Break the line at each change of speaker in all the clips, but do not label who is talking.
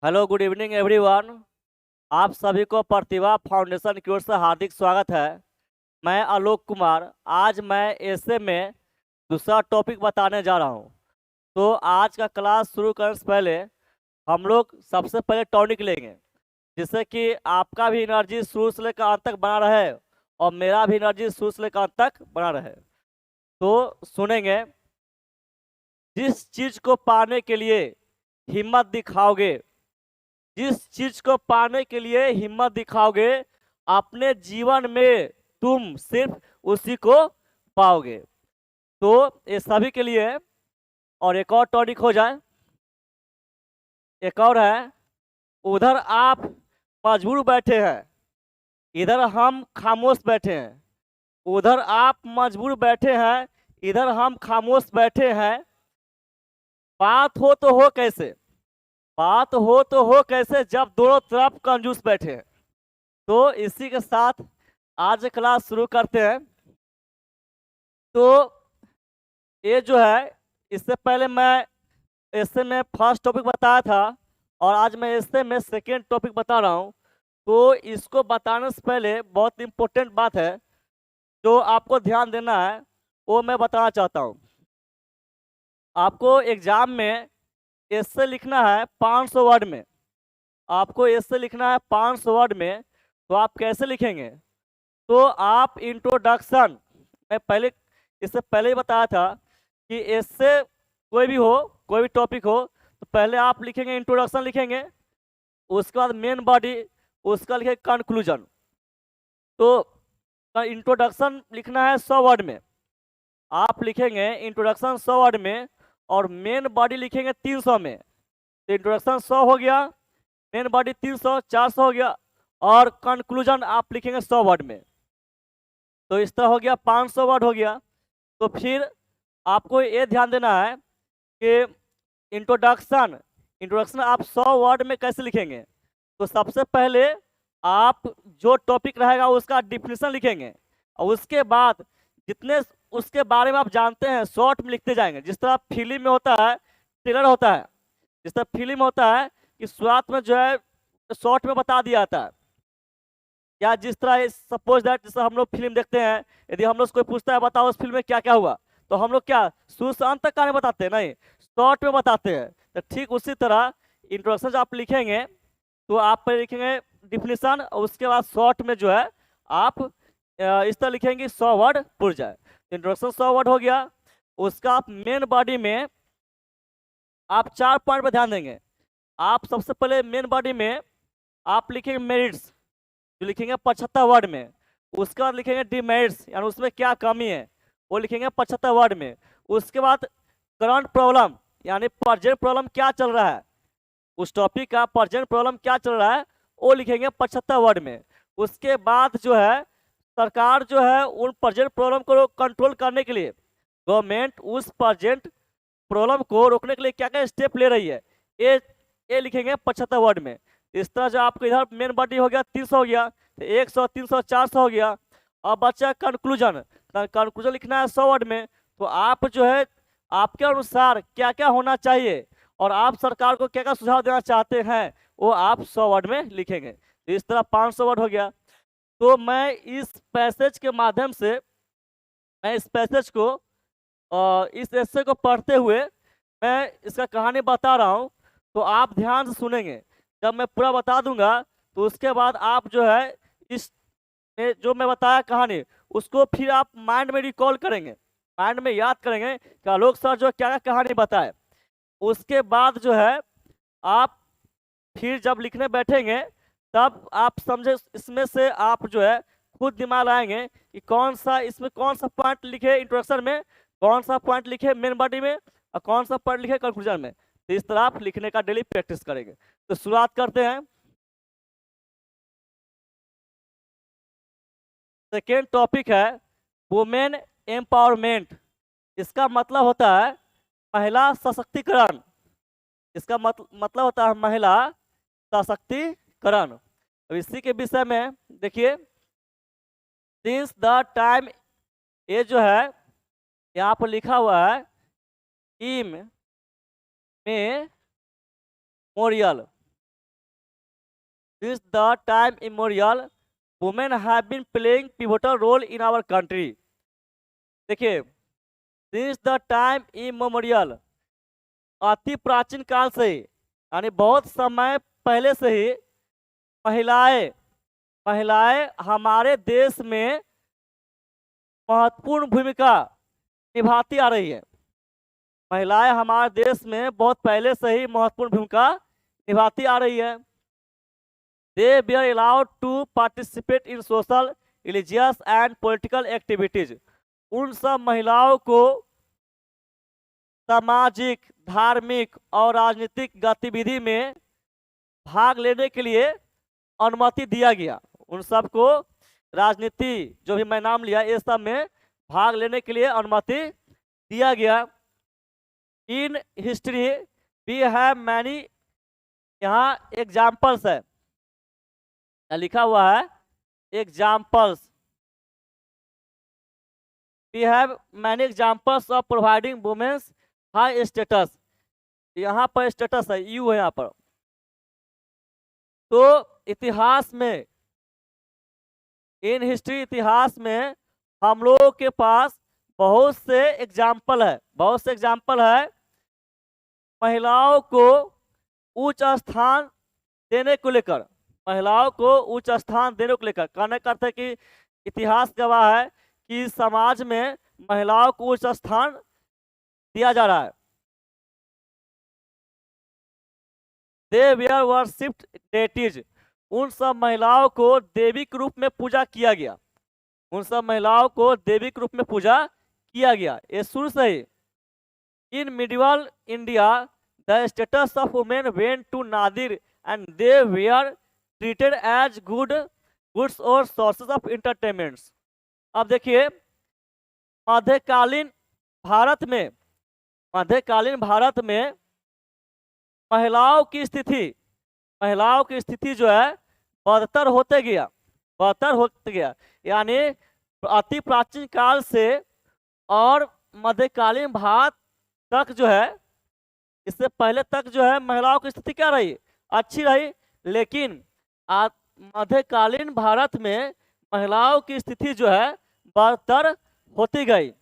Hello, good evening everyone. आप सभी को प्रतिभा फाउंडेशन की ओर से हार्दिक स्वागत है। मैं आलोक कुमार। आज मैं ऐसे में दूसरा टॉपिक बताने जा रहा हूं। तो आज का क्लास शुरू करने से पहले हम लोग सबसे पहले टॉनिक लेंगे, जिससे कि आपका भी एनर्जी शुरू से लेकर अंत तक बना रहे और मेरा भी एनर्जी शुरू से लेकर अंत तक बना रहे। तो सुनेंगे, जिस चीज को पाने के लिए हिम्मत दिखाओगे, जिस चीज को पाने के लिए हिम्मत दिखाओगे, अपने जीवन में तुम सिर्फ उसी को पाओगे। तो ये सभी के लिए है। और एक और टॉनिक हो जाए, एक और है। उधर आप मजबूर बैठे हैं, इधर हम खामोश बैठे हैं। उधर आप मजबूर बैठे हैं, इधर हम खामोश बैठे हैं। बात हो तो हो कैसे, बात हो तो हो कैसे जब दोनों तरफ कंजूस बैठे हैं। तो इसी के साथ आज क्लास शुरू करते हैं। तो ये जो है, इससे पहले मैं इससे में फर्स्ट टॉपिक बताया था और आज मैं इससे में सेकेंड टॉपिक बता रहा हूँ। तो इसको बताने से पहले बहुत इम्पोर्टेंट बात है जो आपको ध्यान देना है, वो मैं बताना चाहता हूँ। आपको एग्जाम में ऐसे लिखना है 500 वर्ड में। आपको ऐसे लिखना है 500 वर्ड में। तो आप कैसे लिखेंगे? तो आप इंट्रोडक्शन, मैं पहले इससे पहले ही बताया था कि इससे कोई भी हो, कोई भी टॉपिक हो, तो पहले आप लिखेंगे इंट्रोडक्शन लिखेंगे, उसके बाद मेन बॉडी, उसका लिखेंगे कंक्लूजन। तो इंट्रोडक्शन लिखना है 100 वर्ड में। आप लिखेंगे इंट्रोडक्शन 100 वर्ड में और मेन बॉडी लिखेंगे 300 में। तो इंट्रोडक्शन 100 हो गया, मेन बॉडी 300, 400 हो गया, और कंक्लूजन आप लिखेंगे 100 वर्ड में। तो इस तरह हो गया, 500 वर्ड हो गया। तो फिर आपको ये ध्यान देना है कि इंट्रोडक्शन इंट्रोडक्शन आप 100 वर्ड में कैसे लिखेंगे। तो सबसे पहले आप जो टॉपिक रहेगा उसका डिफिनेशन लिखेंगे, और उसके बाद जितने उसके बारे में आप जानते हैं शॉर्ट में लिखते जाएंगे। जिस तरह फिल्म में होता है, ट्रेलर होता है, जिस तरह फिल्म होता है कि शुरुआत में जो है शॉर्ट में बता दिया जाता है, या जिस तरह सपोज दैट जैसे हम लोग फिल्म देखते हैं, यदि हम लोग से कोई पूछता है बताओ उस फिल्म में क्या क्या हुआ, तो हम लोग क्या शुरू से अंत तक कहानी बताते हैं? नहीं, शॉर्ट में बताते हैं। तो ठीक उसी तरह इंट्रोडक्शन जो आप लिखेंगे, तो आप पहले लिखेंगे डिफिनेशन, और उसके बाद शॉर्ट में जो है आप इस तरह लिखेंगे 100 वर्ड पूर जाए। इंट्रोडक्शन 100 वर्ड हो गया। उसका आप मेन बॉडी में आप 4 पॉइंट पर ध्यान देंगे। आप सबसे पहले मेन बॉडी में आप लिखेंगे मेरिट्स, जो लिखेंगे 75 वर्ड में। उसके बाद लिखेंगे डिमेरिट्स, यानी उसमें क्या कमी है, वो लिखेंगे 75 वर्ड में। उसके बाद करंट प्रॉब्लम, यानी प्रेजेंट प्रॉब्लम क्या चल रहा है, उस टॉपिक का प्रेजेंट प्रॉब्लम क्या चल रहा है, वो लिखेंगे 75 वर्ड में। उसके बाद जो है सरकार जो है उन प्रेजेंट प्रॉब्लम को कंट्रोल करने के लिए, गवर्नमेंट उस प्रेजेंट प्रॉब्लम को रोकने के लिए क्या क्या स्टेप ले रही है, ये ये लिखेंगे 75 वर्ड में। इस तरह जो आपको इधर मेन बॉडी हो गया 300 हो गया, तो 100, 300, 400 हो गया। अब बचा कंक्लूजन। कंक्लूजन लिखना है 100 वर्ड में। तो आप जो है आपके अनुसार क्या क्या होना चाहिए और आप सरकार को क्या क्या सुझाव देना चाहते हैं, वो आप 100 वर्ड में लिखेंगे। तो इस तरह 500 वर्ड हो गया। तो मैं इस पैसेज के माध्यम से, मैं इस पैसेज को इस एस्से को पढ़ते हुए मैं इसका कहानी बता रहा हूँ। तो आप ध्यान से सुनेंगे। जब मैं पूरा बता दूंगा तो उसके बाद आप जो है इस जो मैं बताया कहानी, उसको फिर आप माइंड में रिकॉल करेंगे, माइंड में याद करेंगे कि आलोक सर जो क्या क्या कहानी बताए। उसके बाद जो है आप फिर जब लिखने बैठेंगे तब आप समझे, इसमें से आप जो है खुद दिमाग लाएंगे कि कौन सा इसमें कौन सा पॉइंट लिखे इंट्रोडक्शन में, कौन सा पॉइंट लिखे मेन बॉडी में, और कौन सा पॉइंट लिखे कंक्लूजन में। तो इस तरह आप लिखने का डेली प्रैक्टिस करेंगे। तो शुरुआत करते हैं। सेकेंड टॉपिक है वुमेन एम्पावरमेंट। इसका मतलब होता है महिला सशक्तिकरण। इसका मतलब होता है महिला सशक्तिकरण। अब इसी के विषय में देखिए, सिंस द टाइम, ये जो है यहाँ पर लिखा हुआ है इम में Morial. Since the time immemorial, women have been playing pivotal role in our country. देखिए, since the time immemorial, अति प्राचीन काल से ही, यानी बहुत समय पहले से ही महिलाएं महिलाएं हमारे देश में महत्वपूर्ण भूमिका निभाती आ रही है। महिलाएं हमारे देश में बहुत पहले से ही महत्वपूर्ण भूमिका निभाती आ रही है। They were allowed to participate in social, religious and political activities. उन सब महिलाओं को सामाजिक, धार्मिक और राजनीतिक गतिविधि में भाग लेने के लिए अनुमति दिया गया। उन सबको राजनीति, जो भी मैं नाम लिया, ये सब में भाग लेने के लिए अनुमति दिया गया। In history we have many, यहाँ एग्जाम्पल्स है, लिखा हुआ है examples. We have many examples of providing women's high status. यहाँ पर स्टेटस है, यू है यहाँ पर। तो इतिहास में, इन हिस्ट्री, इतिहास में हम लोगों के पास बहुत से एग्जाम्पल है महिलाओं को उच्च स्थान देने को लेकर, कहने का अर्थ है कि इतिहास गवाह है कि समाज में महिलाओं को उच्च स्थान दिया जा रहा है। They were worshipped deities. उन सब महिलाओं को देवी के रूप में पूजा किया गया। ये शुरू से ही। In medieval India the status of women went to nadir and they were treated as goods और सोर्सेस ऑफ एंटरटेनमेंट्स। अब देखिए, मध्यकालीन भारत में महिलाओं की स्थिति जो है बदतर होते गया। यानी अति प्राचीन काल से और मध्यकालीन भारत तक जो है, इससे पहले तक जो है महिलाओं की स्थिति क्या रही, अच्छी रही। लेकिन मध्यकालीन भारत में महिलाओं की स्थिति जो है बदतर होती गई।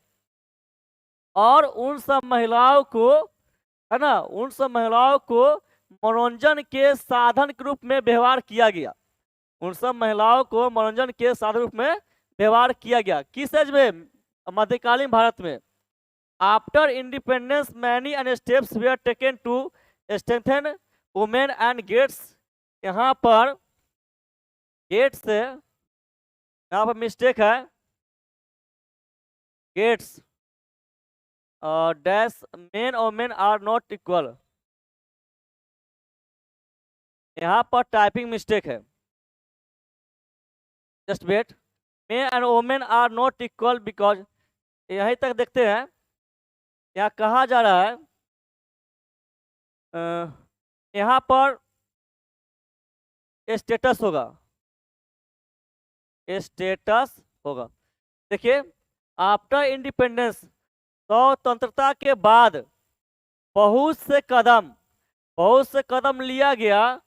और उन सब महिलाओं को मनोरंजन के साधन के रूप में व्यवहार किया गया। किस एज में? मध्यकालीन भारत में। After independence many and steps were are taken to strengthen women and gates. यहाँ पर गेट्स से, यहाँ पर मिस्टेक है, गेट्स डैश मेन और वुमेन आर नॉट इक्वल, यहाँ पर टाइपिंग मिस्टेक है। Just wait. Men and women are not equal because, यहीं तक देखते हैं। यहाँ कहा जा रहा है, यहाँ पर स्टेटस होगा। देखिए, आफ्टर इंडिपेंडेंस, स्वतंत्रता के बाद बहुत से कदम लिया गया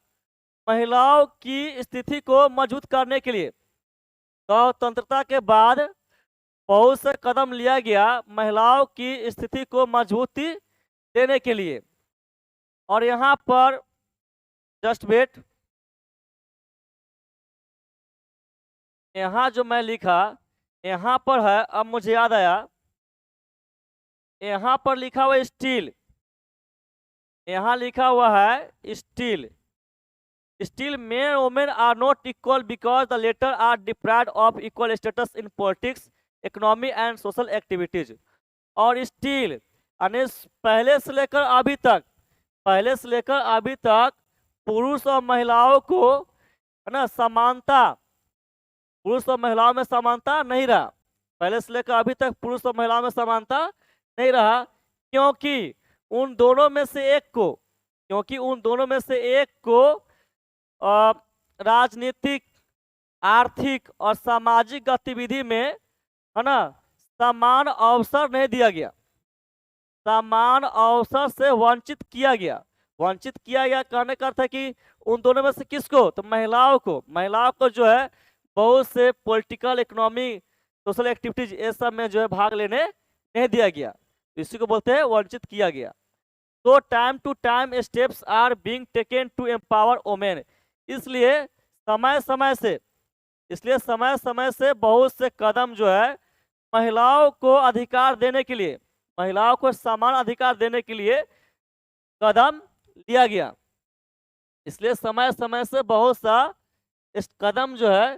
महिलाओं की स्थिति को मजबूत करने के लिए। स्वतंत्रता के बाद बहुत से कदम लिया गया महिलाओं की स्थिति को मजबूती देने के लिए। और यहाँ पर जस्ट वेट, यहाँ जो मैं लिखा यहाँ पर है, अब मुझे याद आया, यहाँ पर लिखा हुआ स्टील, यहाँ लिखा हुआ है steel men and women are not equal because the latter are deprived of equal status in politics, economy and social activities. और स्टील यानी पहले से लेकर अभी तक पुरुष और महिलाओं को, है ना, समानता, पुरुष और महिलाओं में समानता नहीं रहा। पहले से लेकर अभी तक पुरुष और महिलाओं में समानता नहीं रहा, क्योंकि उन दोनों में से एक को राजनीतिक, आर्थिक और सामाजिक गतिविधि में, है ना, समान अवसर नहीं दिया गया, समान अवसर से वंचित वंचित किया गया कहने का अर्थ है कि उन दोनों में से किसको, तो महिलाओं को जो है बहुत से पॉलिटिकल, इकोनॉमिक, सोशल एक्टिविटीज ये सब में जो है भाग लेने नहीं दिया गया, तो इसी को बोलते हैं वंचित किया गया। तो time to time steps are being taken to empower women, इसलिए समय समय से बहुत से कदम जो है महिलाओं को अधिकार देने के लिए, महिलाओं को समान अधिकार देने के लिए कदम लिया गया। इसलिए समय समय से बहुत सा इस कदम जो है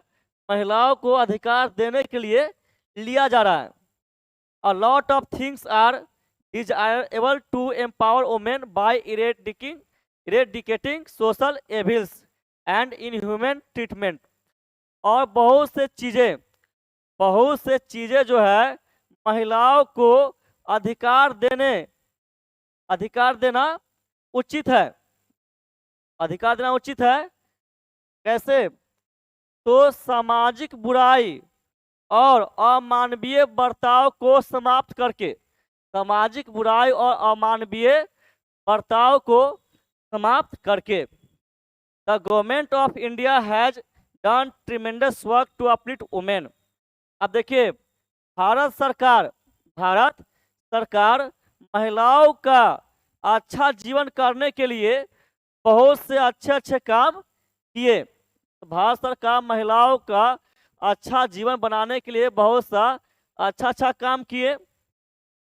महिलाओं को अधिकार देने के लिए लिया जा रहा है। A lot of things are desirable to empower women by eradicating social evils and inhuman treatment। और बहुत से चीजें जो है महिलाओं को अधिकार देना उचित है, कैसे, तो सामाजिक बुराई और अमानवीय बर्ताव को समाप्त करके, सामाजिक बुराई और अमानवीय बर्ताव को समाप्त करके। The government of India has done tremendous work to uplift women. अब देखिए भारत सरकार महिलाओं का अच्छा जीवन करने के लिए बहुत से अच्छे काम किए। भारत सरकार महिलाओं का अच्छा जीवन बनाने के लिए बहुत सा अच्छा काम किए।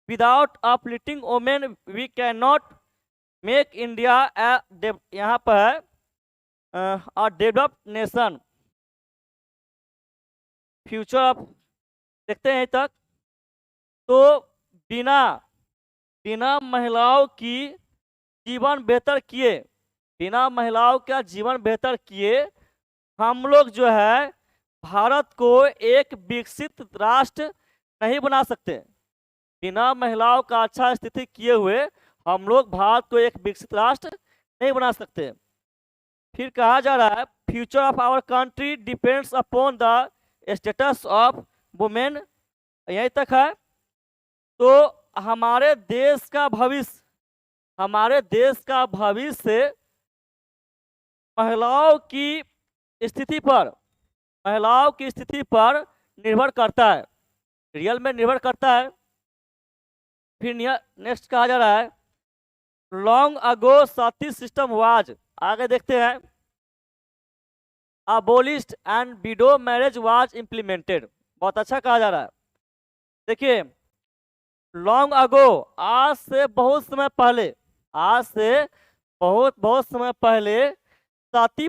Without uplifting women we can not make India यहाँ पर है a developed nation. Future of देखते हैं तक, तो बिना महिलाओं की जीवन बेहतर किए, बिना महिलाओं का जीवन बेहतर किए हम लोग जो है भारत को एक विकसित राष्ट्र नहीं बना सकते। बिना महिलाओं का अच्छा स्थिति किए हुए हम लोग भारत को एक विकसित राष्ट्र नहीं बना सकते। फिर कहा जा रहा है future of our country depends upon the status of women, यहीं तक है। तो हमारे देश का भविष्य महिलाओं की स्थिति पर निर्भर करता है, रियल में निर्भर करता है। फिर नेक्स्ट कहा जा रहा है long ago Sati system was, आगे देखते हैं, abolished and window marriage was implemented. बहुत अच्छा कहा जा रहा है। देखिए लॉन्ग अगो, आज से बहुत समय पहले सती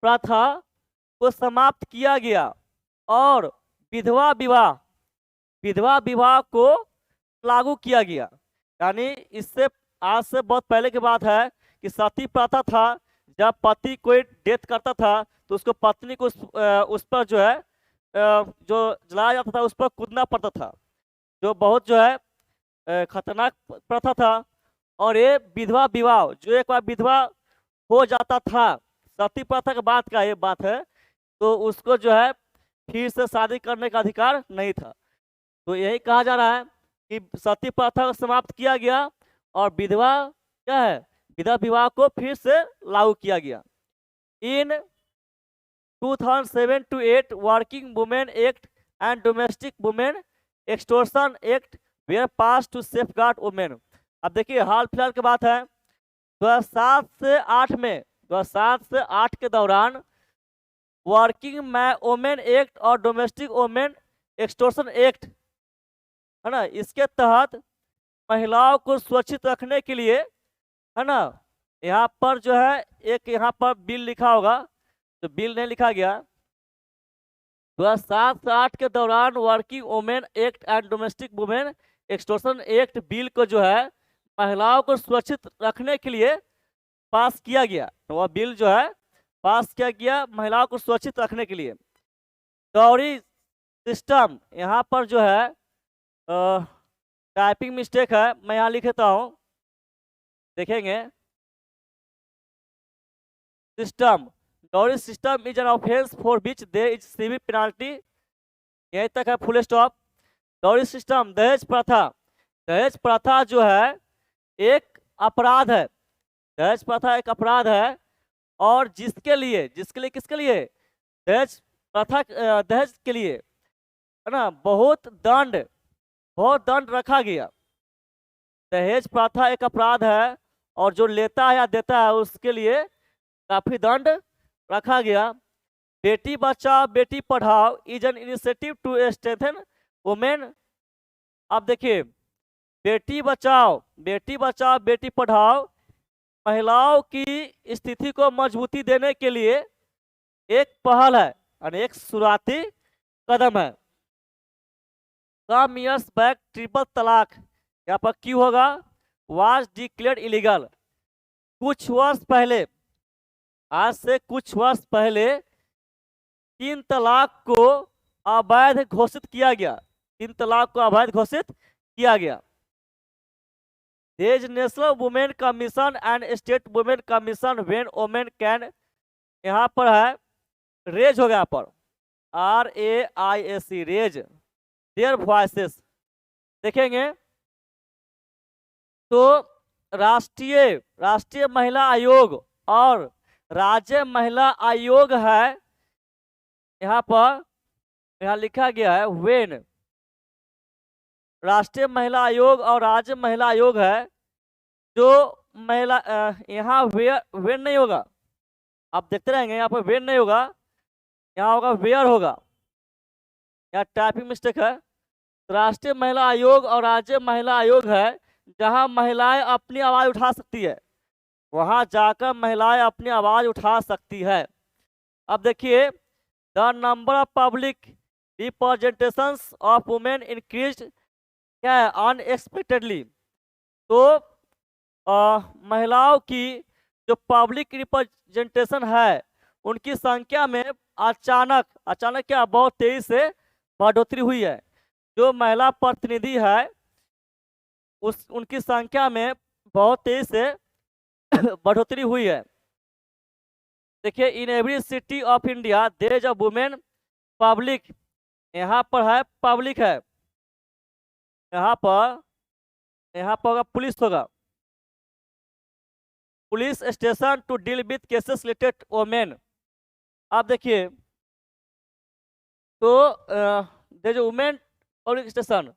प्रथा को समाप्त किया गया और विधवा विवाह को लागू किया गया। यानी इससे आज से बहुत पहले की बात है कि सती प्रथा था, जब पति कोई डेथ करता था तो उसको पत्नी को उस पर जो है जो जलाया जाता था उस पर कूदना पड़ता था, जो बहुत जो है खतरनाक प्रथा था। और ये विधवा विवाह, जो एक बार विधवा हो जाता था, सती प्रथा के बाद का ये बात है, तो उसको जो है फिर से शादी करने का अधिकार नहीं था। तो यही कहा जा रहा है कि सती प्रथा को समाप्त किया गया और विधवा विवाह को फिर से लागू किया गया। In 2007 to 8 working women act and domestic women extortion act were pass to safeguard women. अब देखिए हाल फिलहाल की बात है 2007 से 8 के दौरान वर्किंग वुमेन एक्ट और डोमेस्टिक वुमेन एक्सटोर्शन एक्ट है ना, इसके तहत महिलाओं को सुरक्षित रखने के लिए है ना, यहाँ पर जो है एक यहाँ पर बिल लिखा होगा, तो बिल नहीं लिखा गया। 2007 से 8 के दौरान working women act and domestic women extortion act bill को जो है महिलाओं को सुरक्षित रखने के लिए पास किया गया। तो वह बिल जो है पास किया गया महिलाओं को सुरक्षित रखने के लिए। डाउरी सिस्टम, यहाँ पर जो है टाइपिंग मिस्टेक है, मैं यहाँ लिख देता हूँ, देखेंगे। System, dowry system is an offence for which there is civil penalty, यहीं तक है, फुल स्टॉप। डाउरी सिस्टम, दहेज प्रथा जो है एक अपराध है, दहेज प्रथा एक अपराध है, और जिसके लिए किसके लिए, दहेज प्रथा, दहेज के लिए है ना बहुत दंड रखा गया। दहेज प्रथा एक अपराध है और जो लेता है या देता है उसके लिए काफी दंड रखा गया। बेटी Bachao Beti Padhao is an initiative to strengthen women. अब देखिए, बेटी बचाओ बेटी पढ़ाओ महिलाओं की स्थिति को मजबूती देने के लिए एक पहल है और एक शुरुआती कदम है। सम ईयर्स बैक ट्रिपल तलाक, यहाँ पर क्यों होगा, वाज डिक्लेयर्ड इलीगल। कुछ वर्ष पहले, आज से कुछ वर्ष पहले 3 तलाक को अवैध घोषित किया गया। 3 तलाक को अवैध घोषित किया गया। National women commission and state women commission when women can, यहाँ पर है रेज हो गया, यहाँ पर RAISE रेज देयर वॉइसेस। देखेंगे तो राष्ट्रीय महिला आयोग और राज्य महिला आयोग है, यहाँ लिखा गया है व्हेन। राष्ट्रीय महिला आयोग और राज्य महिला आयोग है जो महिला, यहाँ वेन नहीं होगा, आप देखते रहेंगे, यहाँ पर वेन नहीं होगा, यहाँ होगा वेयर होगा, यहाँ टाइपिंग मिस्टेक है। राष्ट्रीय महिला आयोग और राज्य महिला आयोग है जहाँ महिलाएं अपनी आवाज उठा सकती है, वहां जाकर महिलाएं अपनी आवाज उठा सकती है। अब देखिए, the number of public representations of women increased, क्या है, अनएक्सपेक्टेडली। तो महिलाओं की जो पब्लिक रिप्रेजेंटेशन है उनकी संख्या में अचानक क्या बहुत तेजी से बढ़ोतरी हुई है। जो महिला प्रतिनिधि है उनकी संख्या में बहुत तेजी से बढ़ोतरी हुई है। देखिए, in every city of India there is a women public, यहाँ पर है पब्लिक है, यहाँ पर होगा पुलिस होगा, police station to deal with cases related women. आप देखिए तो there is a women public station,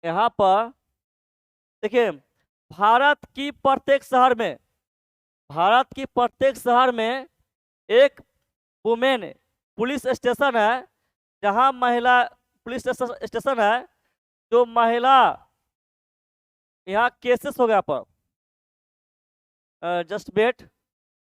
यहाँ पर देखिए भारत की प्रत्येक शहर में एक वुमेन पुलिस स्टेशन है, जहां महिला पुलिस स्टेशन है जो महिला, यहाँ केसेस हो गया पर just wait,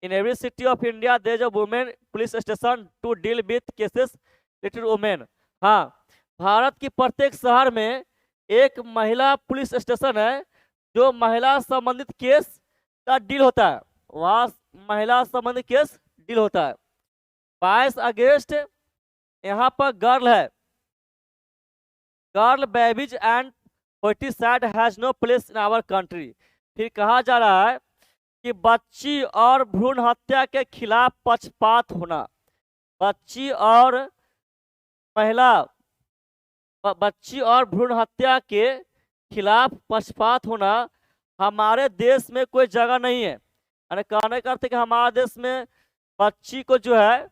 in every city of India there is a women police station to deal with cases related women. हाँ, भारत की प्रत्येक शहर में एक महिला पुलिस स्टेशन है जो महिला संबंधित केस का डील होता है, वहाँ महिला संबंधित केस डील होता है। 22 अगस्त यहाँ पर गर्ल है, girl babies and foeticide has no place in our country. फिर कहा जा रहा है कि बच्ची और भ्रूण हत्या के खिलाफ पक्षपात होना, बच्ची और भ्रूण हत्या के खिलाफ पक्षपात होना हमारे देश में कोई जगह नहीं है। यानी कहने का अर्थ है कि हमारे देश में बच्ची को जो है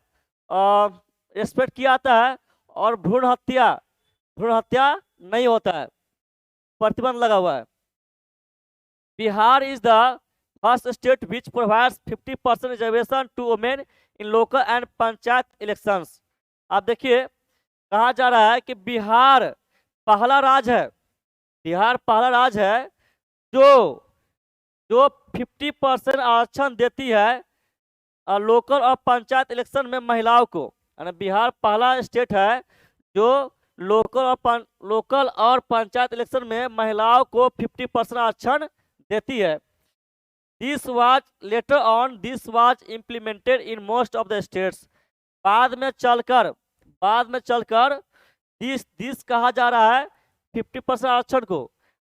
रिस्पेक्ट किया जाता है और भ्रूण हत्या नहीं होता है, प्रतिबंध लगा हुआ है। Bihar is the first state which provides 50% reservation to women in local and panchayat elections. आप देखिए, कहा जा रहा है कि बिहार पहला राज्य है जो 50% आरक्षण देती है लोकल और पंचायत इलेक्शन में महिलाओं को। यानी बिहार पहला स्टेट है जो लोकल और पंचायत इलेक्शन में महिलाओं को 50% आरक्षण देती है। This was implemented in most of the states. बाद में चलकर दिस कहा जा रहा है 50% आरक्षण को,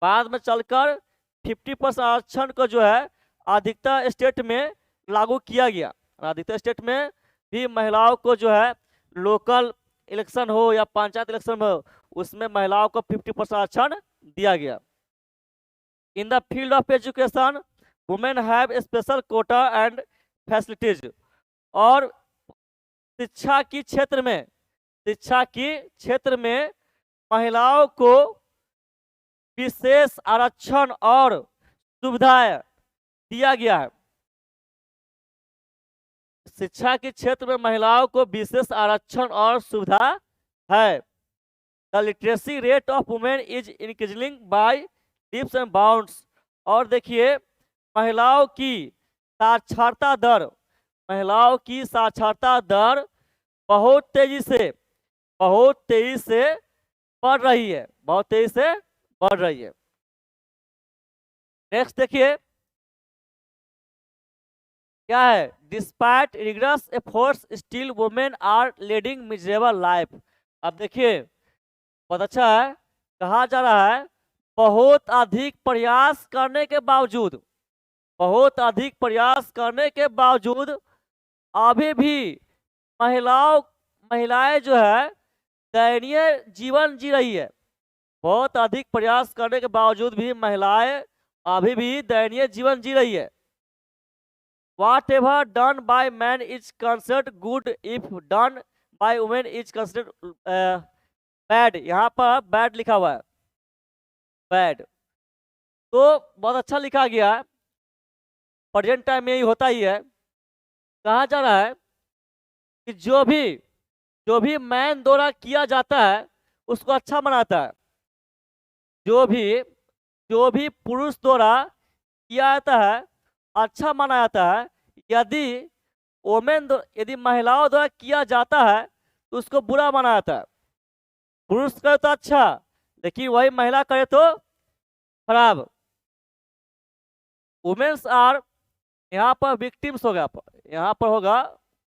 बाद में चलकर 50% आरक्षण को जो है अधिकतर स्टेट में लागू किया गया। अधिकतर स्टेट में भी महिलाओं को जो है लोकल इलेक्शन हो या पंचायत इलेक्शन हो उसमें महिलाओं को 50% आरक्षण दिया गया। In the field of education women have special Kota and facilities. और शिक्षा की क्षेत्र में महिलाओं को विशेष आरक्षण और सुविधाएं दिया गया है। शिक्षा के क्षेत्र में महिलाओं को विशेष आरक्षण और सुविधा है। The literacy rate of women is increasing by leaps and bounds. और देखिए महिलाओं की साक्षरता दर बहुत तेजी से बढ़ रही है, नेक्स्ट देखिए क्या है, despite rigorous efforts still women are leading miserable life. अब देखिए बहुत अच्छा है, कहा जा रहा है बहुत अधिक प्रयास करने के बावजूद अभी भी महिलाएं जो है दयनीय जीवन जी रही है। बहुत अधिक प्रयास करने के बावजूद भी महिलाएं अभी भी दयनीय जीवन जी रही है। Whatever done by man is considered good, if done by women is considered bad। यहाँ पर bad लिखा हुआ है, bad तो बहुत अच्छा लिखा गया है। प्रेजेंट टाइम में यही होता ही है। कहा जा रहा है कि जो भी मैन द्वारा किया जाता है उसको अच्छा बनाता है। जो भी पुरुष द्वारा किया जाता है अच्छा माना जाता है। यदि महिलाओं द्वारा किया जाता है तो उसको बुरा माना जाता है। पुरुष करे तो अच्छा, लेकिन वही महिला करे तो खराब। वुमेन्स आर, यहाँ पर विक्टिम्स होगा, यहाँ पर होगा,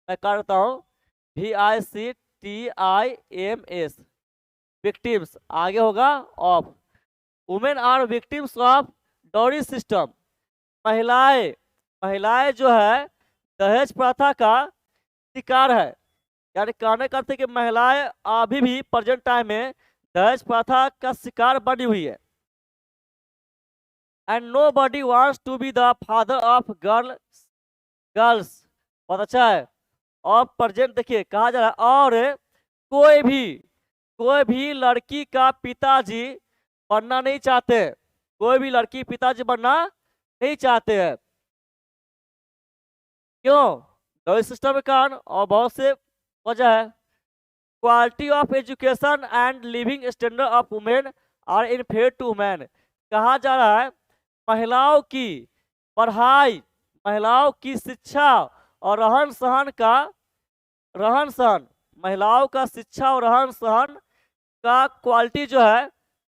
मैं करता हूँ VICTIMS, विक्टिम्स, आगे होगा of. Women are victims of dowry system. महिलाएं जो है दहेज प्रथा का शिकार है। यानी कहने करते कि महिलाएं अभी भी प्रेजेंट टाइम में दहेज प्रथा का शिकार बनी हुई है। And nobody wants to be the father of girls. बहुत अच्छा है। और प्रेजेंट देखिए कहा जा रहा है और कोई भी लड़की का पिताजी बनना नहीं चाहते, कोई भी लड़की पिताजी बनना नहीं चाहते हैं। क्यों? डाउरी सिस्टम के कारण और बहुत से वजह है। Quality of education and living standard of women are inferior to man. कहा जा रहा है महिलाओं की पढ़ाई, महिलाओं की शिक्षा और रहन सहन, महिलाओं का शिक्षा और रहन सहन का क्वालिटी जो है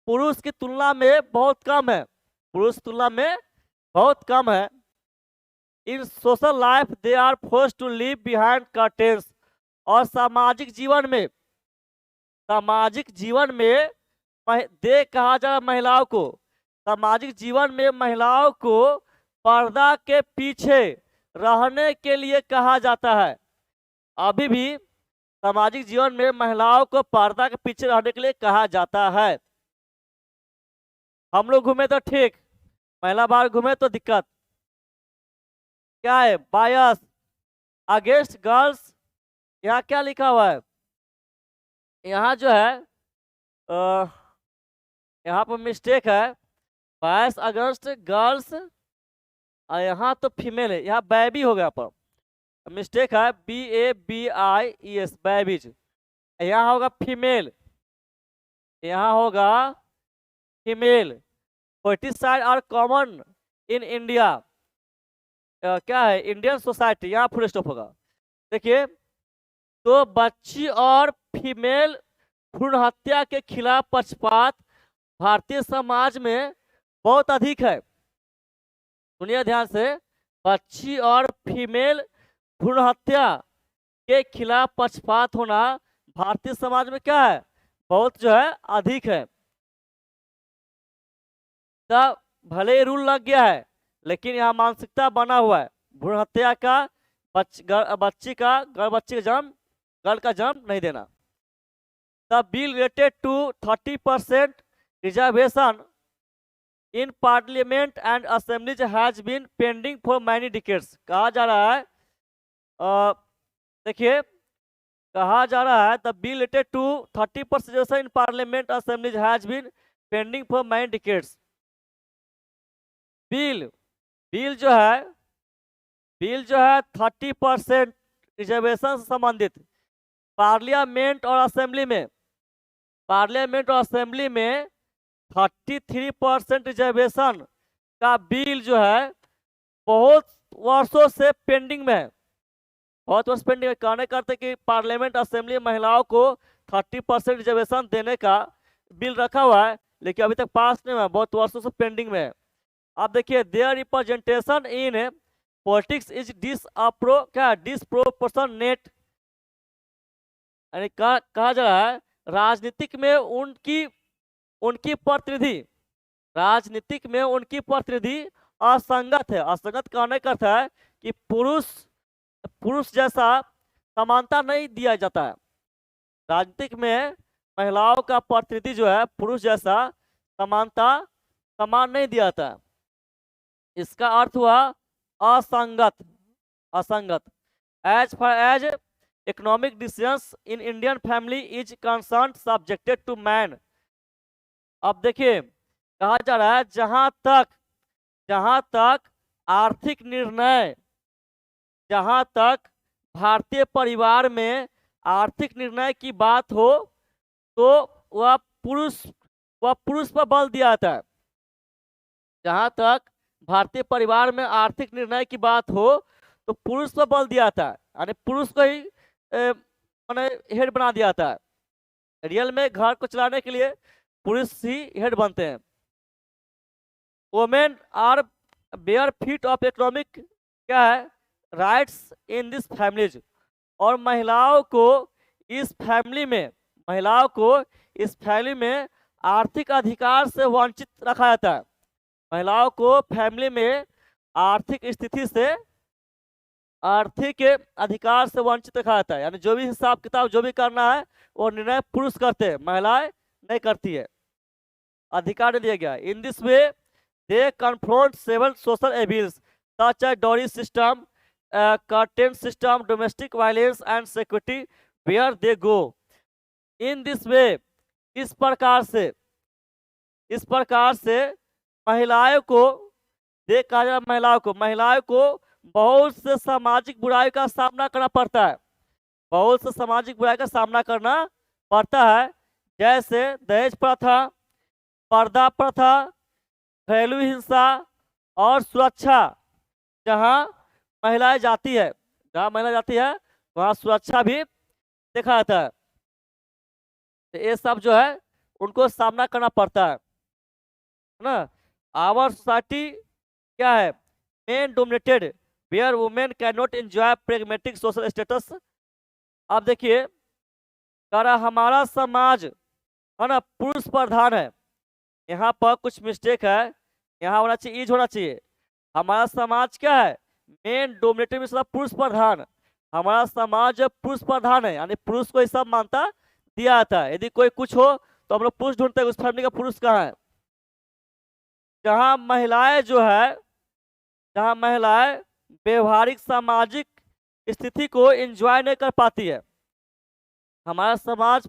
पुरुष की तुलना में बहुत कम है। In social life they are forced to live behind curtains. और सामाजिक जीवन में दे कहा जा रहा महिलाओं को, सामाजिक जीवन में महिलाओं को पर्दा के पीछे रहने के लिए कहा जाता है। अभी भी सामाजिक जीवन में महिलाओं को पर्दा के पीछे रहने के लिए कहा जाता है। हम लोग घूमे तो ठीक, महिला बाहर घूमे तो दिक्कत। क्या है? बायस अगेंस्ट गर्ल्स। यहाँ क्या लिखा हुआ है? यहाँ जो है यहाँ पर मिस्टेक है, बायस अगेंस्ट गर्ल्स, और यहाँ तो फीमेल है, यहाँ बैबी हो गया पर मिस्टेक है, BABIES बैबीज। यहाँ होगा female, foeticide are common in India. क्या है? इंडियन सोसाइटी, यहाँ फुल स्टॉप होगा। देखिए तो बच्ची और फीमेल भ्रूण हत्या के खिलाफ पक्षपात भारतीय समाज में बहुत अधिक है। सुनिए ध्यान से, बच्ची और फीमेल भ्रूण हत्या के खिलाफ पक्षपात होना भारतीय समाज में क्या है? बहुत जो है अधिक है। तब भले रूल लग गया है लेकिन यहाँ मानसिकता बना हुआ है, भ्रूण हत्या का, गर्ल का जन्म नहीं देना। The bill related to 30% reservation in parliament and assemblies has been pending for many decades. कहा जा रहा है, देखिए कहा जा रहा है the bill related to 30% reservation in parliament assemblies has been pending for many decades. Bill bill जो है 30% रिजर्वेशन से संबंधित पार्लियामेंट और असेंबली में 33% रिजर्वेशन का बिल जो है बहुत वर्षों से पेंडिंग में है। बहुत वर्ष पेंडिंग में कहने करते कि पार्लियामेंट असेंबली महिलाओं को 30% रिजर्वेशन देने का बिल रखा हुआ है, लेकिन अभी तक पास नहीं हुआ, बहुत वर्षों से पेंडिंग में है। आप देखिए their representation in politics is disproportionate, यानी कहा जा रहा है राजनीतिक में उनकी प्रतिनिधि असंगत है। असंगत कहने का अर्थ है कि पुरुष जैसा समानता नहीं दिया जाता है। राजनीतिक में महिलाओं का प्रतिनिधि जो है पुरुष जैसा समान नहीं दिया जाता है। इसका अर्थ हुआ असंगत। As economic decisions in Indian family is concern subjected to man. अब देखिए कहा जा रहा है जहां तक आर्थिक निर्णय, जहां तक भारतीय परिवार में आर्थिक निर्णय की बात हो तो वह पुरुष पर बल दिया जाता है। जहां तक भारतीय परिवार में आर्थिक निर्णय की बात हो तो पुरुष पर बल दिया जाता है, यानी पुरुष को ही हेड बना दिया जाता है। रियल में घर को चलाने के लिए पुरुष ही हेड बनते हैं। Women are bare feet of economic क्या है राइट्स इन दिस फैमिलीज, और महिलाओं को इस फैमिली में आर्थिक अधिकार से वंचित रखा जाता है। महिलाओं को फैमिली में आर्थिक अधिकार से वंचित रखा जाता है, यानी जो भी हिसाब किताब जो भी करना है वो निर्णय पुरुष करते हैं, महिलाएं नहीं करती है, अधिकार नहीं दिया गया। In this way they confront several social evils such as dowry system, curtain system, domestic violence and security where they go. In this way इस प्रकार से महिलाओं को बहुत से सामाजिक बुराई का सामना करना पड़ता है, जैसे दहेज प्रथा, पर्दा प्रथा, घरेलू हिंसा और सुरक्षा। जहां महिलाएं जाती है वहां सुरक्षा भी देखा जाता है। तो ये सब जो है उनको सामना करना पड़ता है ना। आवर सोसाइटी क्या है men dominated where women can not enjoy pragmatic social status. अब देखिए कह रहा हमारा समाज है ना पुरुष प्रधान है, यहाँ पर कुछ मिस्टेक है, यहाँ होना चाहिए इज होना चाहिए। हमारा समाज क्या है मेन डोमिनेटेड में पुरुष प्रधान, हमारा समाज पुरुष प्रधान है, यानी पुरुष को ये सब मानता दिया जाता है। यदि कोई कुछ हो तो हम लोग पुरुष ढूंढते हैं उस फैमिली का पुरुष कहाँ है। जहाँ महिलाएं व्यवहारिक सामाजिक स्थिति को एंजॉय नहीं कर पाती है। हमारा समाज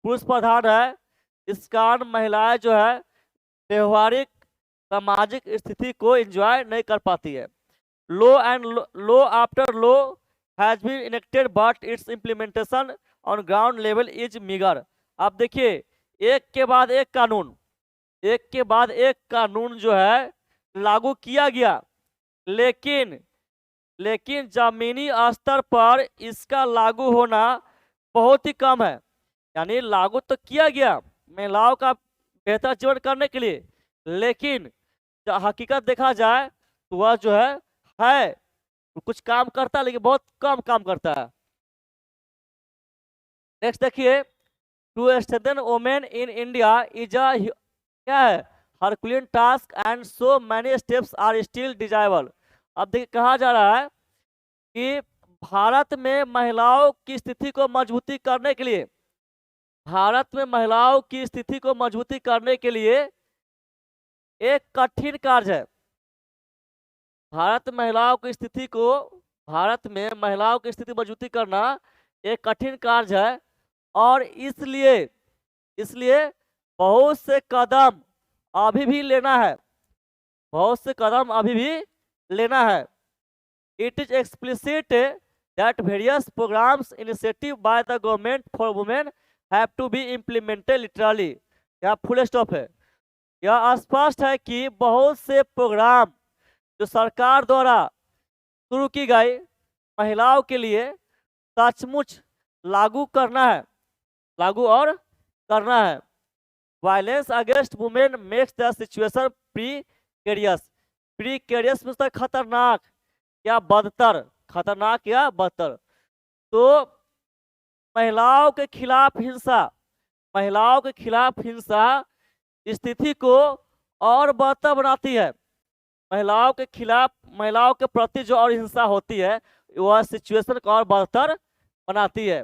पुरुष प्रधान है, इस कारण महिलाएं जो है व्यवहारिक सामाजिक स्थिति को एंजॉय नहीं कर पाती है। Law after law has been enacted but its implementation on ground level is meagre. आप देखिए एक के बाद एक कानून जो है लागू किया गया, लेकिन जमीनी स्तर पर इसका लागू होना बहुत ही कम है। यानी लागू तो किया गया महिलाओं का बेहतर जीवन करने के लिए, लेकिन हकीकत देखा जाए तो वह जो है कुछ काम करता है लेकिन बहुत कम काम करता है। नेक्स्ट देखिए to strengthen women in India is क्या है herculean task and so many steps are still desirable. अब देखिए कहा जा रहा है कि भारत में महिलाओं की स्थिति को मजबूती करने के लिए एक कठिन कार्य है। भारत में महिलाओं की स्थिति मजबूती करना एक कठिन कार्य है, और इसलिए इसलिए बहुत से कदम अभी भी लेना है, It is explicit that various programs initiative by the government for women have to be implemented literally। यहाँ फुल स्टॉप है। यह स्पष्ट है कि बहुत से प्रोग्राम जो सरकार द्वारा शुरू की गई महिलाओं के लिए सचमुच लागू और करना है। Violence against women makes the situation precarious में खतरनाक या बदतर, तो महिलाओं के खिलाफ हिंसा स्थिति को और बदतर बनाती है। महिलाओं के प्रति जो और हिंसा होती है वह सिचुएशन को और बदतर बनाती है।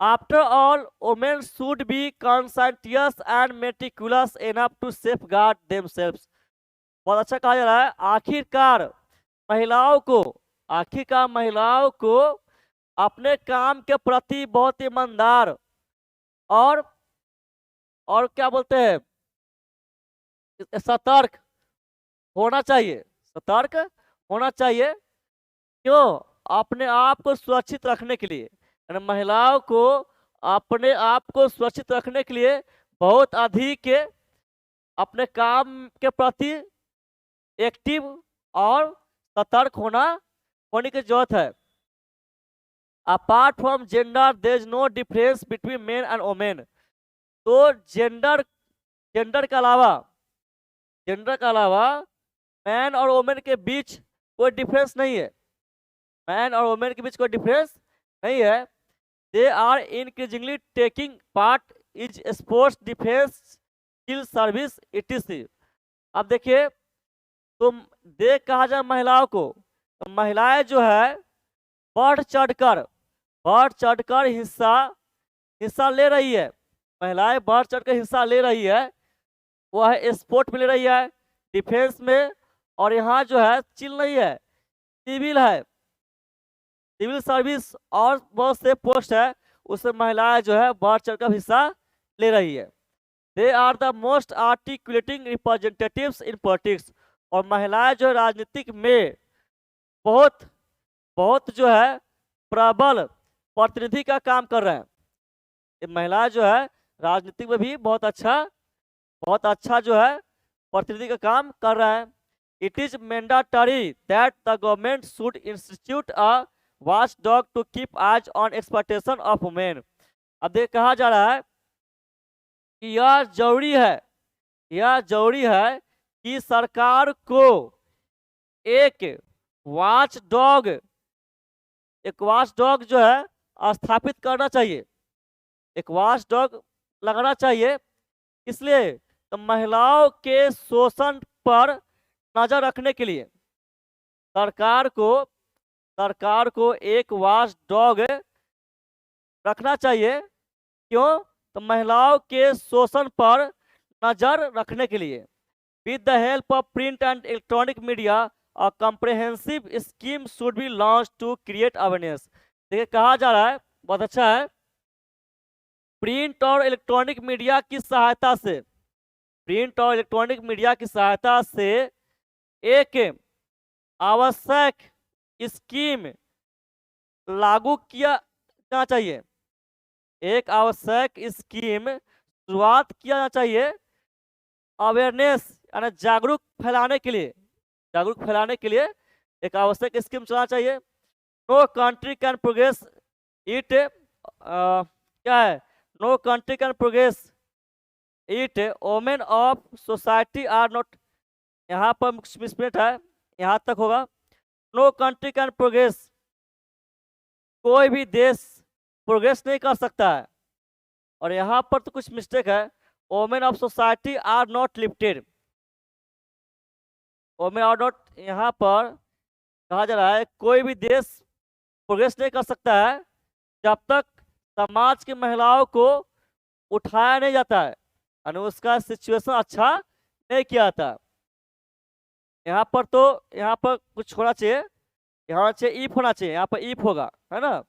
After all, women should be conscientious and meticulous enough to safeguard themselves। बहुत अच्छा कहा जा रहा है। आखिरकार महिलाओं को अपने काम के प्रति बहुत ईमानदार और क्या बोलते हैं, सतर्क होना चाहिए। क्यों? अपने आप को सुरक्षित रखने के लिए। महिलाओं को अपने आप को सुरक्षित रखने के लिए बहुत अधिक अपने काम के प्रति एक्टिव और सतर्क होने की जरूरत है। Apart from gender there is no difference between men and women. तो जेंडर के अलावा मैन और वुमेन के बीच कोई डिफरेंस नहीं है। They are increasingly taking part in sports, defense, skill service, etc। अब देखिए, तुम कहा जाए महिलाओं को, तो महिलाएं जो है बढ़ चढ़कर हिस्सा ले रही है। महिलाएं बढ़ चढ़कर हिस्सा ले रही है। वह है स्पोर्ट में ले रही है, डिफेंस में, और यहाँ जो है चिल नहीं है, सिविल सर्विस और बहुत से पोस्ट है, उसमें महिलाएं जो है बढ़ चढ़कर हिस्सा ले रही है। They are the most articulating representatives in politics. और महिलाएं जो राजनीतिक में बहुत जो है प्रबल प्रतिनिधि का काम कर रहे हैं। ये महिलाएं जो है राजनीतिक में भी बहुत अच्छा जो है प्रतिनिधि का काम कर रहा है। It is mandatory that the government should institute a watchdog to keep eyes on exploitation of women. अब देख कहा जा रहा है कि यह जरूरी है कि सरकार को एक वॉचडॉग जो है स्थापित करना चाहिए, एक वॉचडॉग लगाना चाहिए। इसलिए तो महिलाओं के शोषण पर नजर रखने के लिए सरकार को एक वॉचडॉग रखना चाहिए। क्यों? तो महिलाओं के शोषण पर नजर रखने के लिए। With the help of print and electronic media a comprehensive scheme should be launch to create awareness. देखिए कहा जा रहा है, बहुत अच्छा है, प्रिंट और इलेक्ट्रॉनिक मीडिया की सहायता से एक आवश्यक स्कीम लागू किया जाना चाहिए। शुरुआत किया जाना चाहिए अवेयरनेस यानी जागरूक फैलाने के लिए एक आवश्यक स्कीम चलाना चाहिए। No country can progress it क्या है, no country can progress it women of society are not, यहाँ पर मिसप्रिंट है, यहाँ तक होगा। नो कंट्री कैन प्रोग्रेस, कोई भी देश प्रोग्रेस नहीं कर सकता है। और यहाँ पर तो कुछ मिस्टेक है, women of society are not lifted, women are not, यहाँ पर कहा जा रहा है कोई भी देश प्रोग्रेस नहीं कर सकता है जब तक समाज की महिलाओं को उठाया नहीं जाता है, यानी उसका सिचुएशन अच्छा नहीं किया था। यहाँ पर तो यहाँ पर कुछ होना चाहिए, यहाँ चाहिए इफ होना चाहिए, यहाँ पर इफ होगा, है ना।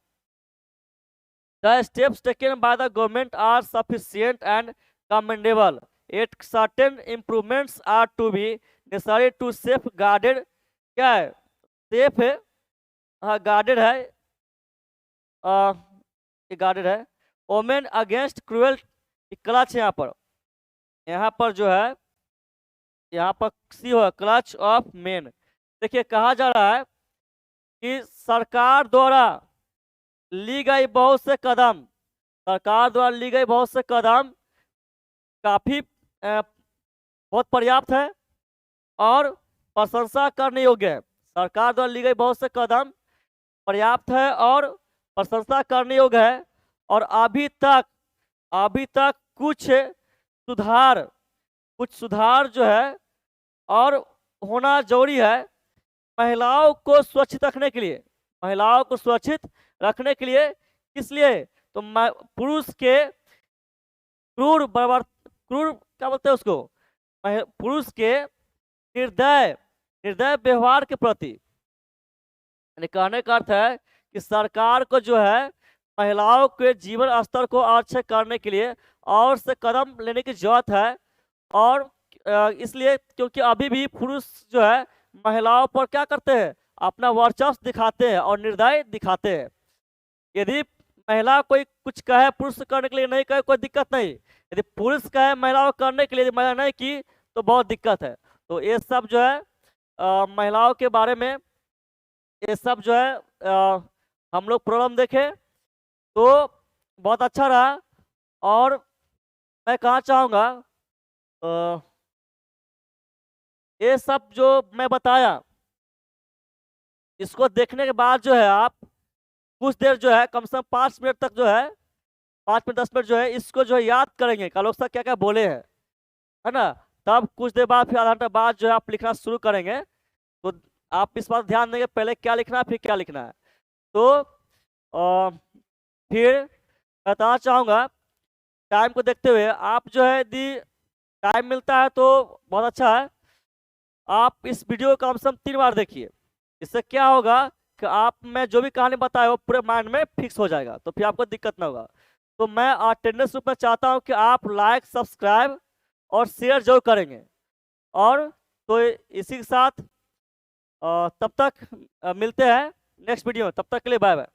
The steps taken by the government are sufficient and commendable. Yet certain improvements are to be necessary to safeguarded, क्या है, सेफ है, हाँ गार्डेड है, ये गार्डेड है, ओमेन अगेंस्ट क्रूअल, क्लच यहाँ पर जो है, यहाँ पर सी हो क्लच ऑफ मेन। देखिए कहा जा रहा है कि सरकार द्वारा ली गई बहुत से कदम, सरकार द्वारा ली गई बहुत से कदम काफी बहुत पर्याप्त है और प्रशंसा करने योग्य है। सरकार द्वारा ली गई बहुत से कदम पर्याप्त है और प्रशंसा करने योग्य है, और अभी तक कुछ सुधार जो है और होना जरूरी है महिलाओं को सुरक्षित रखने के लिए, महिलाओं को सुरक्षित रखने के लिए। किस लिए? तो पुरुष के क्रूर क्या बोलते हैं उसको, पुरुष के निर्दय व्यवहार के प्रति, कहने का अर्थ है कि सरकार को जो है महिलाओं के जीवन स्तर को अच्छा करने के लिए और से कदम लेने की जरूरत है। और इसलिए क्योंकि अभी भी पुरुष जो है महिलाओं पर क्या करते हैं, अपना वर्चस्व दिखाते हैं और निर्दय दिखाते हैं। यदि महिला कोई कुछ कहे पुरुष करने के लिए नहीं कहे कोई दिक्कत नहीं, यदि पुरुष कहे महिलाओं करने के लिए यदि महिला नहीं की तो बहुत दिक्कत है। तो ये सब जो है महिलाओं के बारे में ये सब जो है हम लोग प्रोग्राम देखे तो बहुत अच्छा रहा। और मैं कहना चाहूँगा ये सब जो मैं बताया इसको देखने के बाद जो है आप कुछ देर जो है कम से कम 5 मिनट तक जो है 5 मिनट 10 मिनट जो है इसको जो है याद करेंगे कल साहब क्या क्या बोले हैं, है ना। तब कुछ देर बाद फिर आधा घंटा बाद जो है आप लिखना शुरू करेंगे। तो आप इस बात ध्यान देंगे पहले क्या लिखना है फिर क्या लिखना है। तो फिर बताना चाहूँगा टाइम को देखते हुए आप जो है यदि टाइम मिलता है तो बहुत अच्छा है, आप इस वीडियो को कम से कम 3 बार देखिए। इससे क्या होगा कि आप मैं जो भी कहानी बताया वो पूरे माइंड में फिक्स हो जाएगा, तो फिर आपको दिक्कत ना होगा। तो मैं अटेंडेंस रूप में चाहता हूँ कि आप लाइक सब्सक्राइब और शेयर जरूर करेंगे। और तो इसी के साथ तब तक मिलते हैं नेक्स्ट वीडियो में, तब तक के लिए बाय बाय।